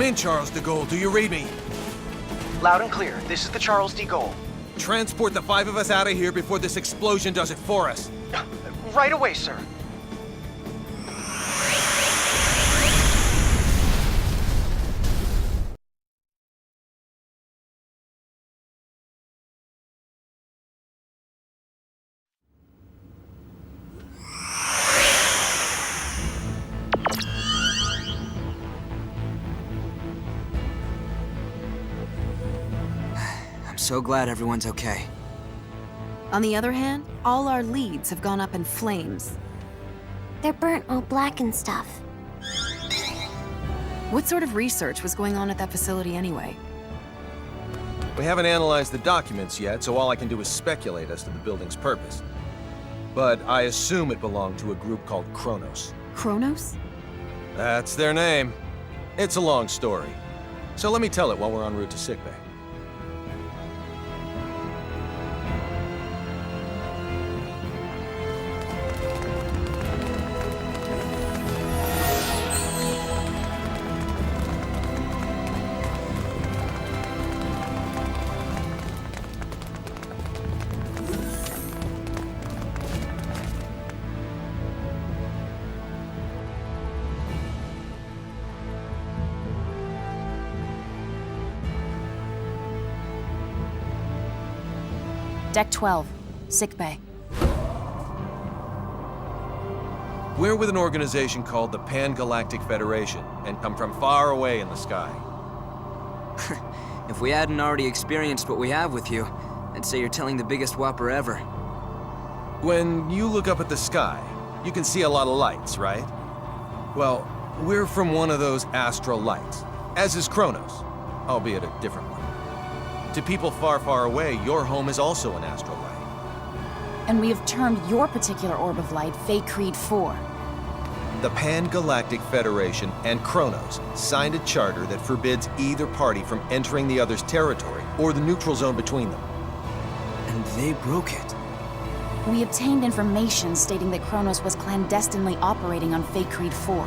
in, Charles de Gaulle. Do you read me? Loud and clear. This is the Charles de Gaulle. Transport the 5 of us out of here before this explosion does it for us. Right away, sir. I'm so glad everyone's okay. On the other hand, all our leads have gone up in flames. They're burnt all black and stuff. What sort of research was going on at that facility anyway? We haven't analyzed the documents yet, so all I can do is speculate as to the building's purpose. But I assume it belonged to a group called Kronos. Kronos? That's their name. It's a long story. So let me tell it while we're en route to sickbay. Deck 12, sickbay. We're with an organization called the Pan-Galactic Federation, and come from far away in the sky. If we hadn't already experienced what we have with you, I'd say you're telling the biggest whopper ever. When you look up at the sky, you can see a lot of lights, right? Well, we're from one of those astral lights, as is Kronos, albeit a different one. To people far, far away, your home is also an astral light. And we have termed your particular orb of light Fate Creed 4. The Pan-Galactic Federation and Kronos signed a charter that forbids either party from entering the other's territory or the neutral zone between them. And they broke it. We obtained information stating that Kronos was clandestinely operating on Fate Creed 4.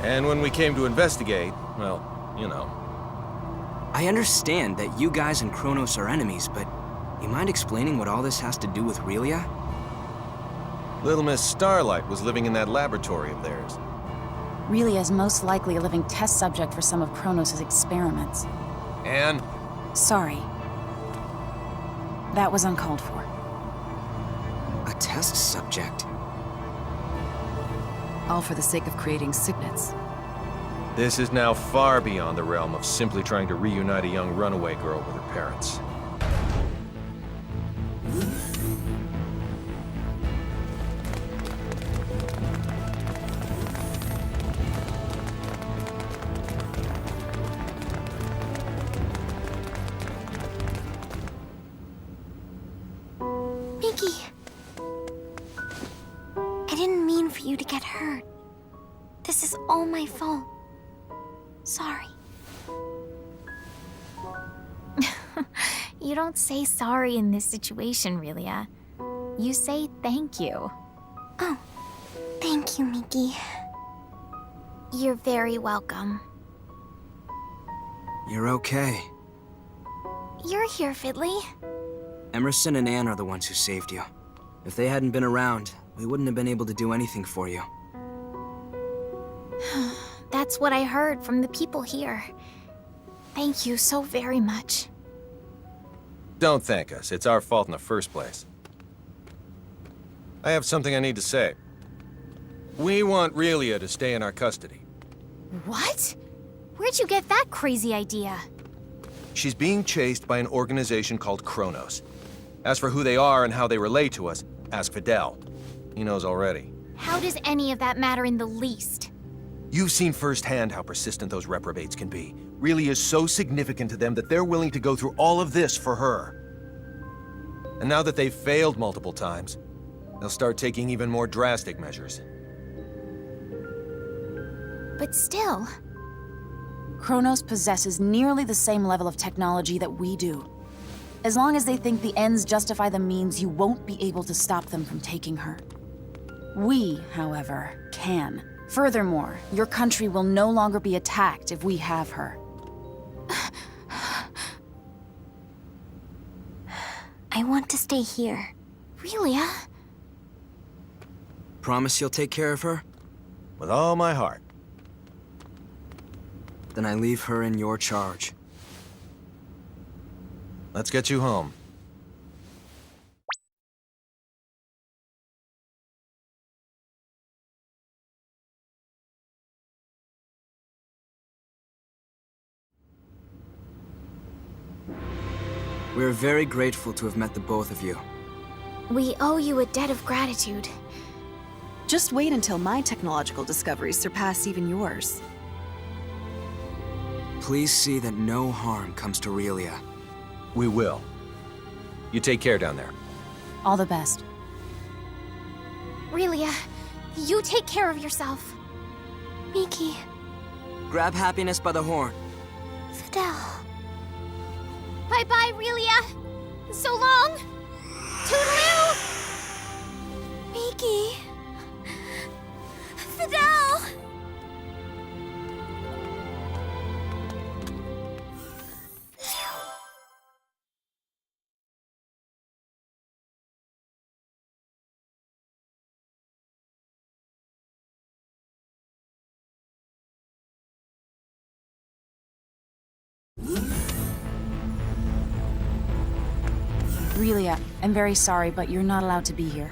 And when we came to investigate, well, you know. I understand that you guys and Kronos are enemies, but you mind explaining what all this has to do with Relia? Little Miss Starlight was living in that laboratory of theirs. Relia is most likely a living test subject for some of Kronos' experiments. And? Sorry. That was uncalled for. A test subject? All for the sake of creating signets. This is now far beyond the realm of simply trying to reunite a young runaway girl with her parents. Mickey! I didn't mean for you to get hurt. This is all my fault. Sorry. You don't say sorry in this situation, Relia. You say thank you. Oh, thank you, Mickey. You're very welcome. You're okay. You're here, Fiddly. Emmerson and Anne are the ones who saved you. If they hadn't been around, we wouldn't have been able to do anything for you. That's what I heard from the people here. Thank you so very much. Don't thank us. It's our fault in the first place. I have something I need to say. We want Relia to stay in our custody. What? Where'd you get that crazy idea? She's being chased by an organization called Kronos. As for who they are and how they relate to us, ask Fidel. He knows already. How does any of that matter in the least? You've seen firsthand how persistent those reprobates can be. Relia is so significant to them that they're willing to go through all of this for her. And now that they've failed multiple times, they'll start taking even more drastic measures. But still... Kronos possesses nearly the same level of technology that we do. As long as they think the ends justify the means, you won't be able to stop them from taking her. We, however, can. Furthermore, your country will no longer be attacked if we have her. I want to stay here. Relia? Promise you'll take care of her? With all my heart. Then I leave her in your charge. Let's get you home. We're very grateful to have met the both of you. We owe you a debt of gratitude. Just wait until my technological discoveries surpass even yours. Please see that no harm comes to Relia. We will. You take care down there. All the best. Relia, you take care of yourself. Miki, Grab happiness by the horn. Fidel. Bye-bye, Relia. So long. Toodaloo! Miki. Fidel! Relia, I'm very sorry, but you're not allowed to be here.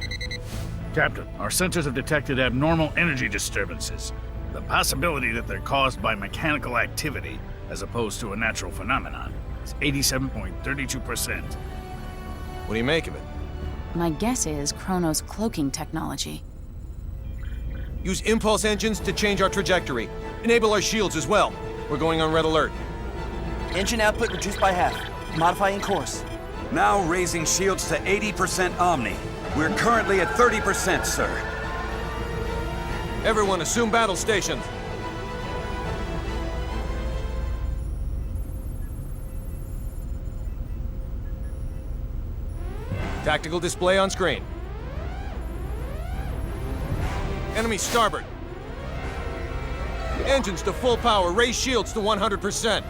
Captain, our sensors have detected abnormal energy disturbances. The possibility that they're caused by mechanical activity, as opposed to a natural phenomenon, is 87.32%. What do you make of it? My guess is Kronos' cloaking technology. Use impulse engines to change our trajectory. Enable our shields as well. We're going on red alert. Engine output reduced by half. Modifying course. Now raising shields to 80% Omni. We're currently at 30%, sir. Everyone assume battle stations. Tactical display on screen. Enemy starboard. Engines to full power. Raise shields to 100%.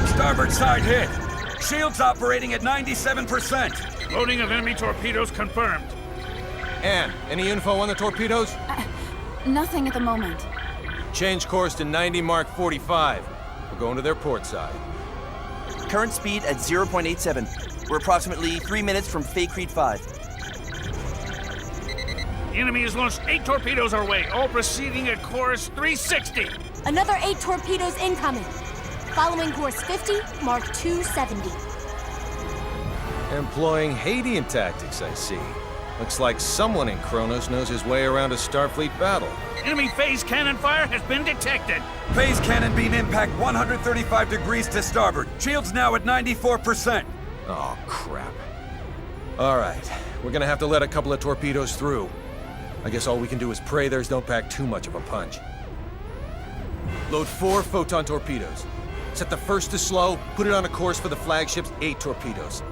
Starboard side hit. Shields operating at 97%. Loading of enemy torpedoes confirmed. Anne, any info on the torpedoes? Nothing at the moment. Change course to 90 Mark 45. We're going to their port side. Current speed at 0.87. We're approximately 3 minutes from Fay Creed 5. The enemy has launched 8 torpedoes our way, all proceeding at course 360. Another 8 torpedoes incoming. Following course 50, Mark 270. Employing Hadean tactics, I see. Looks like someone in Kronos knows his way around a Starfleet battle. Enemy phase cannon fire has been detected. Phase cannon beam impact 135 degrees to starboard. Shields now at 94%. Oh, crap. All right, we're gonna have to let a couple of torpedoes through. I guess all we can do is pray theirs don't pack too much of a punch. Load 4 photon torpedoes. Set the first to slow, put it on a course for the flagship's 8 torpedoes.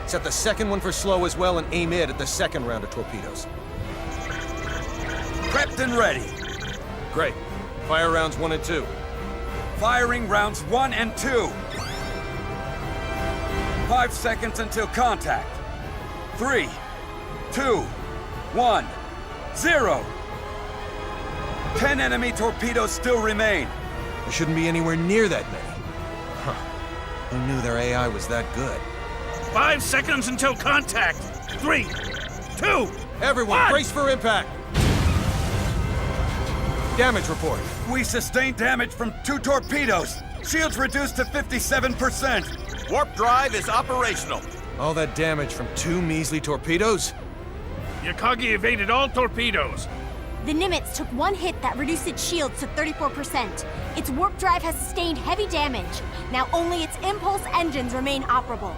Set the second one for slow as well and aim it at the second round of torpedoes. Prepped and ready. Great. Fire rounds 1 and 2. Firing rounds 1 and 2. 5 seconds until contact. 3, 2, 1, 0. 10 enemy torpedoes still remain. There shouldn't be anywhere near that many. Huh. Who knew their AI was that good? 5 seconds until contact. 3, 2, Everyone, 1. brace for impact! Damage report. We sustained damage from 2 torpedoes. Shields reduced to 57%. Warp drive is operational. All that damage from 2 measly torpedoes? Yakagi evaded all torpedoes. The Nimitz took 1 hit that reduced its shields to 34%. Its warp drive has sustained heavy damage. Now only its impulse engines remain operable.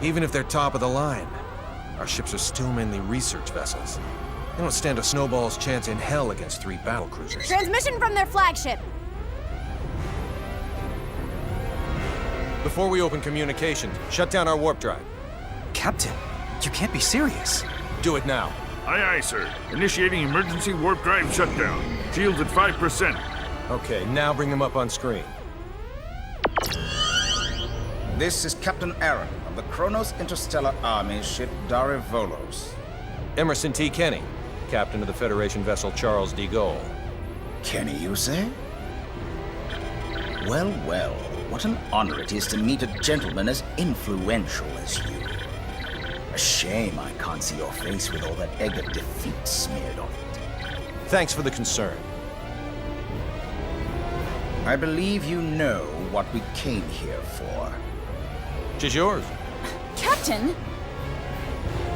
Even if they're top of the line, our ships are still mainly research vessels. They don't stand a snowball's chance in hell against 3 battlecruisers. Transmission from their flagship. Before we open communications, shut down our warp drive. Captain, you can't be serious. Do it now. Aye, aye, sir. Initiating emergency warp drive shutdown. Shields at 5%. Okay, now bring them up on screen. This is Captain Aaron of the Kronos Interstellar Army ship Darivolos. Emmerson T. Kenny, captain of the Federation vessel Charles de Gaulle. Kenny, you say? Well, well, what an honor it is to meet a gentleman as influential as you. A shame I can't see your face with all that egg of defeat smeared on it. Thanks for the concern. I believe you know what we came here for. Tis yours. Captain!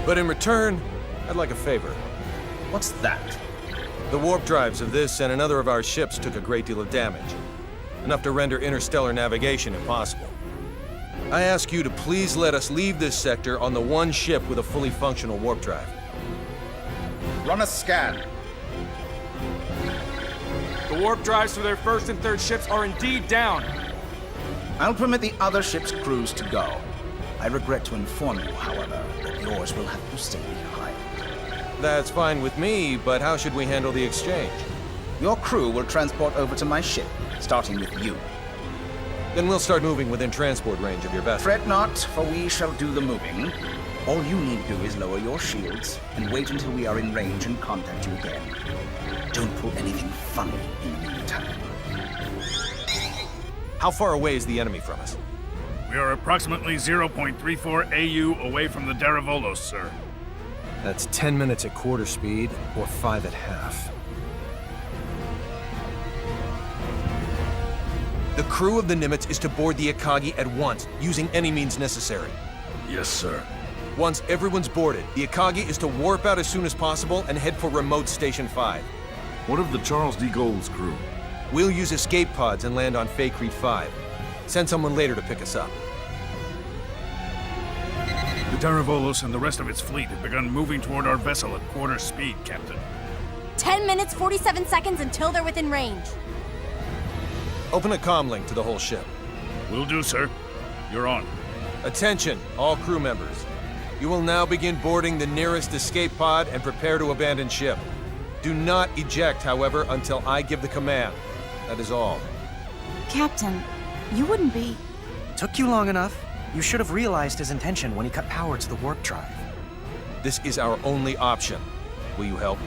But in return, I'd like a favor. What's that? The warp drives of this and another of our ships took a great deal of damage. Enough to render interstellar navigation impossible. I ask you to please let us leave this sector on the one ship with a fully functional warp drive. Run a scan. The warp drives for their first and third ships are indeed down. I'll permit the other ship's crews to go. I regret to inform you, however, that yours will have to stay behind. That's fine with me, but how should we handle the exchange? Your crew will transport over to my ship, starting with you. Then we'll start moving within transport range of your vessel. Fret not, for we shall do the moving. All you need do is lower your shields and wait until we are in range and contact you again. Don't pull anything funny in the meantime. How far away is the enemy from us? We are approximately 0.34 AU away from the Darivolos, sir. That's 10 minutes at quarter speed, or 5 at half. The crew of the Nimitz is to board the Akagi at once, using any means necessary. Yes, sir. Once everyone's boarded, the Akagi is to warp out as soon as possible and head for remote Station 5. What of the Charles de Gaulle's crew? We'll use escape pods and land on Faycrete 5. Send someone later to pick us up. The Darivolos and the rest of its fleet have begun moving toward our vessel at quarter speed, Captain. 10 minutes, 47 seconds until they're within range. Open a comm link to the whole ship. Will do, sir. You're on. Attention, all crew members. You will now begin boarding the nearest escape pod and prepare to abandon ship. Do not eject, however, until I give the command. That is all. Captain, you wouldn't be... Took you long enough. You should have realized his intention when he cut power to the warp drive. This is our only option. Will you help?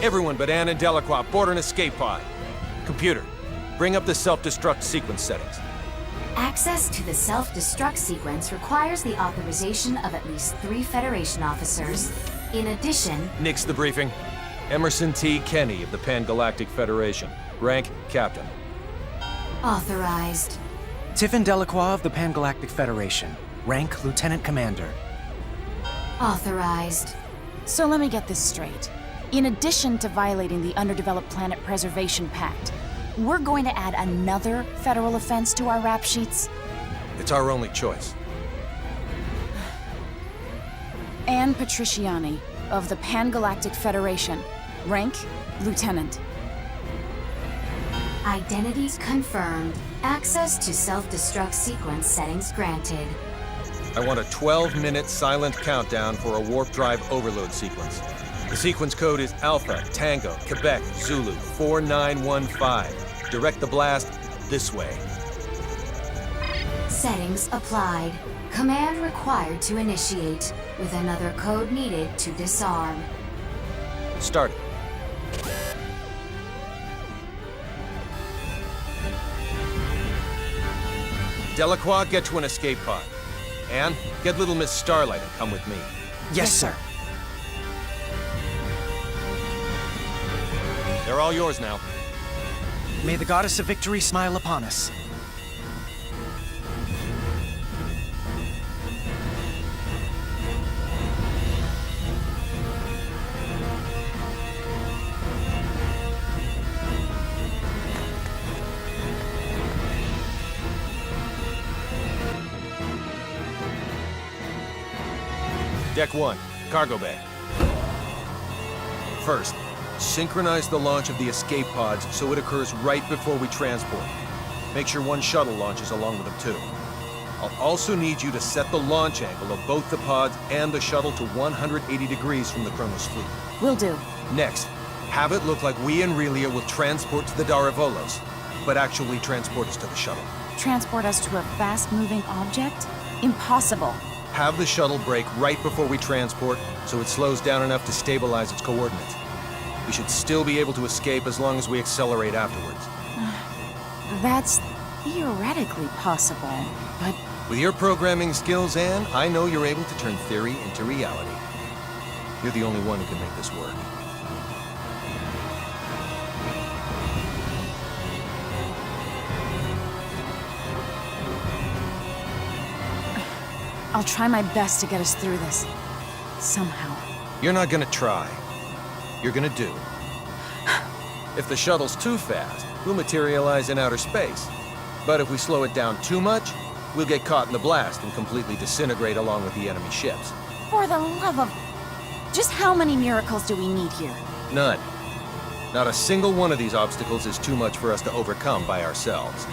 Everyone but Anne and Delacroix board an escape pod. Computer, bring up the self-destruct sequence settings. Access to the self-destruct sequence requires the authorization of at least 3 Federation officers. In addition... Nix the briefing. Emmerson T. Kenny of the Pan-Galactic Federation. Rank, Captain. Authorized. Tiffin Delacroix of the Pan-Galactic Federation. Rank, Lieutenant Commander. Authorized. So let me get this straight. In addition to violating the Underdeveloped Planet Preservation Pact, we're going to add another federal offense to our rap sheets? It's our only choice. Anne Patriciani of the Pan-Galactic Federation. Rank, Lieutenant. Identities confirmed. Access to self-destruct sequence settings granted. I want a 12-minute silent countdown for a warp drive overload sequence. The sequence code is Alpha, Tango, Quebec, Zulu, 4915. Direct the blast this way. Settings applied. Command required to initiate, with another code needed to disarm. Start it. Delacroix, get to an escape pod. Anne, get little Miss Starlight and come with me. Yes, sir. They're all yours now. May the goddess of victory smile upon us. Deck 1, cargo bay. First, synchronize the launch of the escape pods so it occurs right before we transport. Make sure one shuttle launches along with them too. I'll also need you to set the launch angle of both the pods and the shuttle to 180 degrees from the Kronos fleet. Will do. Next, have it look like we and Relia will transport to the Darivolos, but actually transport us to the shuttle. Transport us to a fast-moving object? Impossible. Have the shuttle brake right before we transport, so it slows down enough to stabilize its coordinates. We should still be able to escape as long as we accelerate afterwards. That's theoretically possible, but... With your programming skills, Anne, I know you're able to turn theory into reality. You're the only one who can make this work. I'll try my best to get us through this. Somehow. You're not gonna try. You're gonna do. If the shuttle's too fast, we'll materialize in outer space. But if we slow it down too much, we'll get caught in the blast and completely disintegrate along with the enemy ships. For the love of... Just how many miracles do we need here? None. Not a single one of these obstacles is too much for us to overcome by ourselves.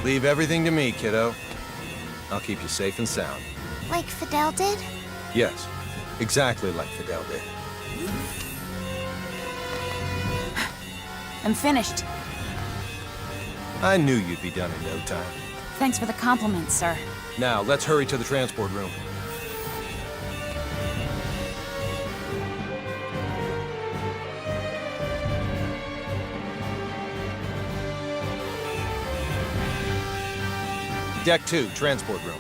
Leave everything to me, kiddo. I'll keep you safe and sound. Like Fidel did? Yes, exactly like Fidel did. I'm finished. I knew you'd be done in no time. Thanks for the compliment, sir. Now, let's hurry to the transport room. Deck 2, transport room.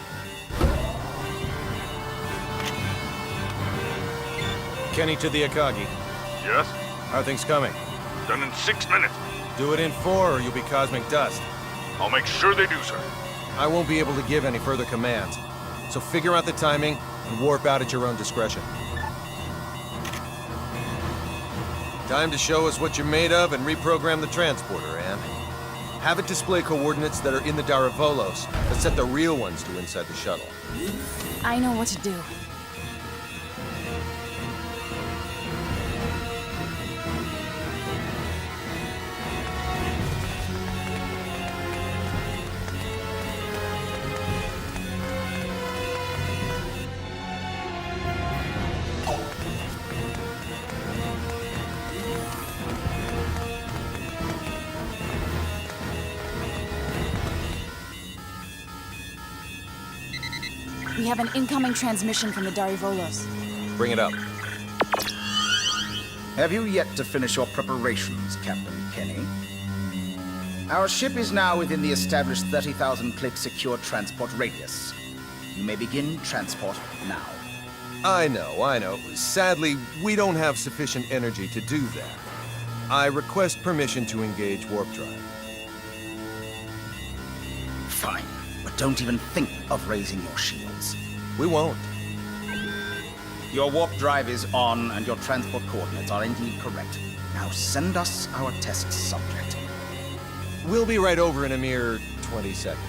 Kenny to the Akagi. Yes? How are things coming? Done in 6 minutes. Do it in 4 or you'll be cosmic dust. I'll make sure they do, sir. I won't be able to give any further commands, so figure out the timing and warp out at your own discretion. Time to show us what you're made of and reprogram the transporter, Anne. Have it display coordinates that are in the Daravolos, but set the real ones to inside the shuttle. I know what to do. We have an incoming transmission from the Darivolos. Bring it up. Have you yet to finish your preparations, Captain Kenny? Our ship is now within the established 30,000 click secure transport radius. You may begin transport now. I know. Sadly, we don't have sufficient energy to do that. I request permission to engage warp drive. Fine, but don't even think of raising your shields. We won't. Your warp drive is on, and your transport coordinates are indeed correct. Now send us our test subject. We'll be right over in a mere 20 seconds.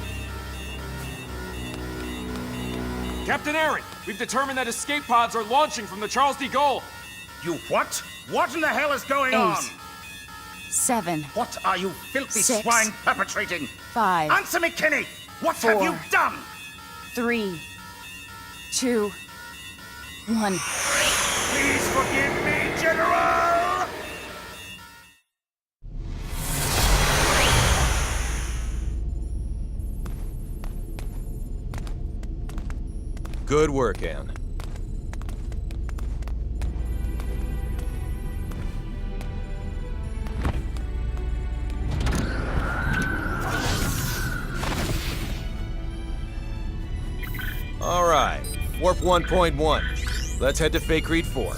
Captain Aaron, we've determined that escape pods are launching from the Charles de Gaulle. You what? What in the hell is going on? 7. What are you filthy 6. swine perpetrating? 5. Answer me, Kenny! What 4. have you done? 3, 2, 1. Please forgive me, General! Good work, Anne. All right, warp 1.1. Let's head to Fake Read 4.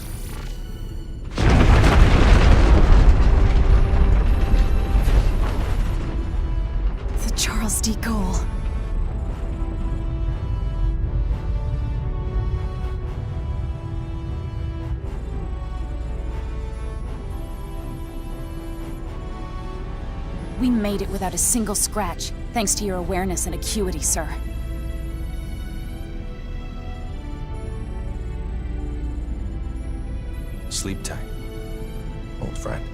The Charles de Gaulle. We made it without a single scratch, thanks to your awareness and acuity, sir. Sleep tight, old friend.